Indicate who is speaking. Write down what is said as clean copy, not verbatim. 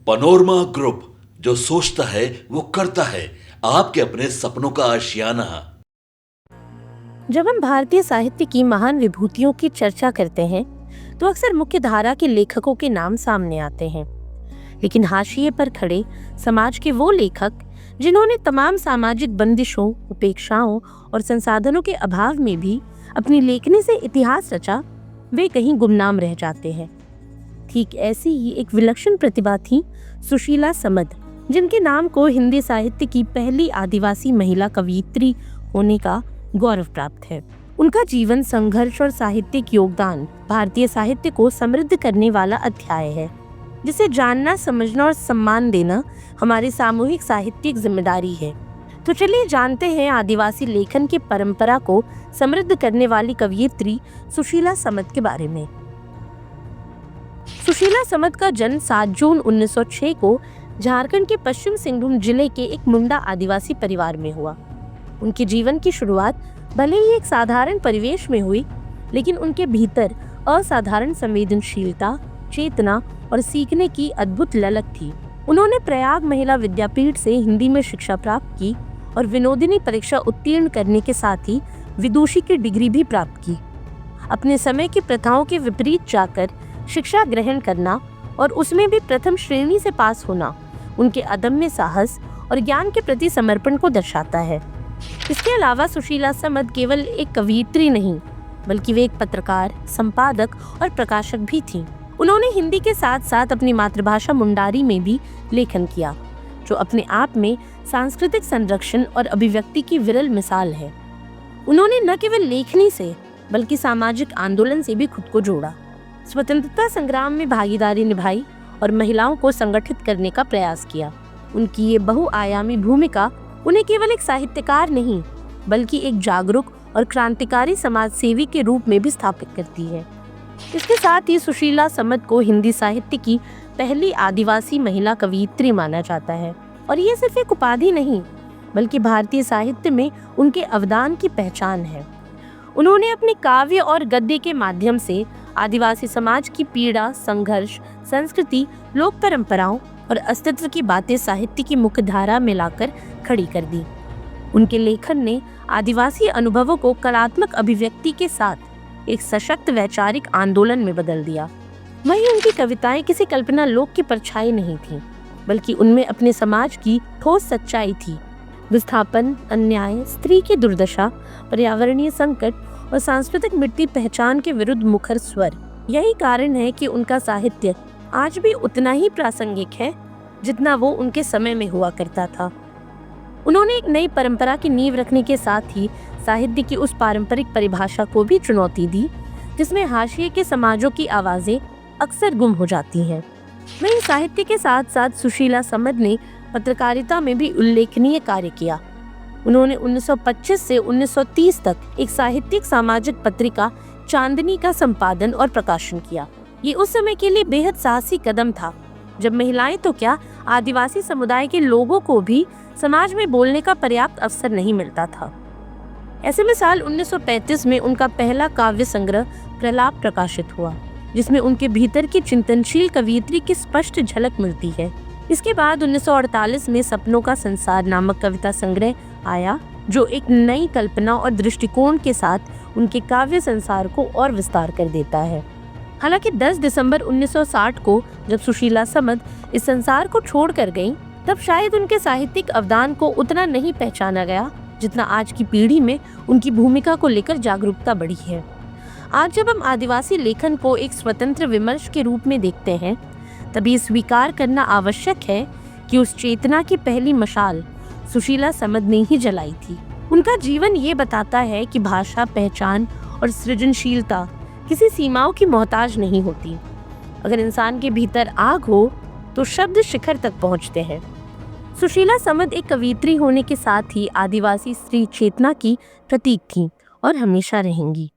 Speaker 1: Panorama group, जो सोचता है वो करता है। आपके अपने सपनों का आशियाना।
Speaker 2: जब हम भारतीय साहित्य की महान विभूतियों की चर्चा करते हैं तो अक्सर मुख्य धारा के लेखकों के नाम सामने आते हैं, लेकिन हाशिए पर खड़े समाज के वो लेखक जिन्होंने तमाम सामाजिक बंदिशों, उपेक्षाओं और संसाधनों के अभाव में भी अपनी लेखनी से इतिहास रचा, वे कहीं गुमनाम रह जाते हैं। ठीक ऐसी ही एक विलक्षण प्रतिभा थी सुशीला समद, जिनके नाम को हिंदी साहित्य की पहली आदिवासी महिला कवयित्री होने का गौरव प्राप्त है। उनका जीवन, संघर्ष और साहित्यिक योगदान भारतीय साहित्य को समृद्ध करने वाला अध्याय है, जिसे जानना, समझना और सम्मान देना हमारी सामूहिक साहित्यिक जिम्मेदारी है। तो चलिए जानते हैं आदिवासी लेखन की परंपरा को समृद्ध करने वाली कवयित्री सुशीला समद के बारे में। सुशीला समद का जन्म 7 जून 1906 को झारखंड के पश्चिम सिंहभूम जिले के एक मुंडा आदिवासी परिवार में हुआ। उनके जीवन की शुरुआत भले ही एक साधारण परिवेश में हुई, लेकिन उनके भीतर असाधारण संवेदनशीलता, चेतना और सीखने की अद्भुत ललक थी। उन्होंने प्रयाग महिला विद्यापीठ से हिंदी में शिक्षा प्राप्त की और विनोदिनी परीक्षा उत्तीर्ण करने के साथ ही विदुषी की डिग्री भी प्राप्त की। अपने समय की प्रथाओं के विपरीत जाकर शिक्षा ग्रहण करना और उसमें भी प्रथम श्रेणी से पास होना उनके अदम्य साहस और ज्ञान के प्रति समर्पण को दर्शाता है। इसके अलावा सुशीला समद केवल एक कवयित्री नहीं, बल्कि वे एक पत्रकार, संपादक और प्रकाशक भी थीं। उन्होंने हिंदी के साथ साथ अपनी मातृभाषा मुंडारी में भी लेखन किया, जो अपने आप में सांस्कृतिक संरक्षण और अभिव्यक्ति की विरल मिसाल है। उन्होंने न केवल लेखनी से बल्कि सामाजिक आंदोलन से भी खुद को जोड़ा, स्वतंत्रता संग्राम में भागीदारी निभाई और महिलाओं को संगठित करने का प्रयास किया। उनकी ये बहुआयामी भूमिका उन्हें केवल एक साहित्यकार नहीं, बल्कि एक जागरूक और क्रांतिकारी समाज सेवी के रूप में भी स्थापित करती है। इसके साथ ही सुशीला समद को हिंदी साहित्य की पहली आदिवासी महिला कवयित्री माना जाता है, और ये सिर्फ एक उपाधि नहीं, बल्कि भारतीय साहित्य में उनके अवदान की पहचान है। उन्होंने अपने काव्य और गद्य के माध्यम से आदिवासी समाज की पीड़ा, संघर्ष, संस्कृति, लोक परंपराओं और अस्तित्व की बातें साहित्य की मुख्य धारा में लाकर खड़ी कर दी। उनके लेखन ने आदिवासी अनुभवों को कलात्मक अभिव्यक्ति के साथ एक सशक्त वैचारिक आंदोलन में बदल दिया। वहीं उनकी कविताएं किसी कल्पना लोक की परछाई नहीं थीं, बल्कि उनमें अपने समाज की ठोस सच्चाई थी। विस्थापन, अन्याय, स्त्री की दुर्दशा, पर्यावरणीय संकट और सांस्कृतिक मिट्टी पहचान के विरुद्ध मुखर स्वर। यही कारण है कि उनका साहित्य आज भी उतना ही प्रासंगिक है जितना वो उनके समय में हुआ करता था। उन्होंने एक नई परंपरा की नींव रखने के साथ ही साहित्य की उस पारंपरिक परिभाषा को भी चुनौती दी, जिसमें हाशिए के समाजों की आवाजें अक्सर गुम हो जाती हैं। वहीं साहित्य के साथ साथ सुशीला समद ने पत्रकारिता में भी उल्लेखनीय कार्य किया। उन्होंने 1925 से 1930 तक एक साहित्यिक सामाजिक पत्रिका चांदनी का संपादन और प्रकाशन किया। ये उस समय के लिए बेहद साहसी कदम था, जब महिलाएं तो क्या, आदिवासी समुदाय के लोगों को भी समाज में बोलने का पर्याप्त अवसर नहीं मिलता था। ऐसे में साल 1935 में उनका पहला काव्य संग्रह प्रलाप प्रकाशित हुआ, जिसमें उनके भीतर की चिंतनशील कवयित्री की स्पष्ट झलक मिलती है। इसके बाद 1948 में सपनों का संसार नामक कविता संग्रह आया, जो एक नई कल्पना और दृष्टिकोण के साथ उनके काव्य संसार को और विस्तार कर देता है। हालांकि 10 दिसंबर 1960 को जब सुशीला समद इस संसार को छोड़ कर गईं, तब शायद उनके साहित्यिक अवदान को उतना नहीं पहचाना गया जितना आज की पीढ़ी में उनकी भूमिका को लेकर जागरूकता बढ़ी है। आज जब हम आदिवासी लेखन को एक स्वतंत्र विमर्श के रूप में देखते हैं, तभी स्वीकार करना आवश्यक है कि उस चेतना की पहली मशाल सुशीला समद ने ही जलाई थी। उनका जीवन ये बताता है कि भाषा, पहचान और सृजनशीलता किसी सीमाओं की मोहताज नहीं होती। अगर इंसान के भीतर आग हो तो शब्द शिखर तक पहुंचते हैं। सुशीला समद एक कवयित्री होने के साथ ही आदिवासी स्त्री चेतना की प्रतीक थी और हमेशा रहेंगी।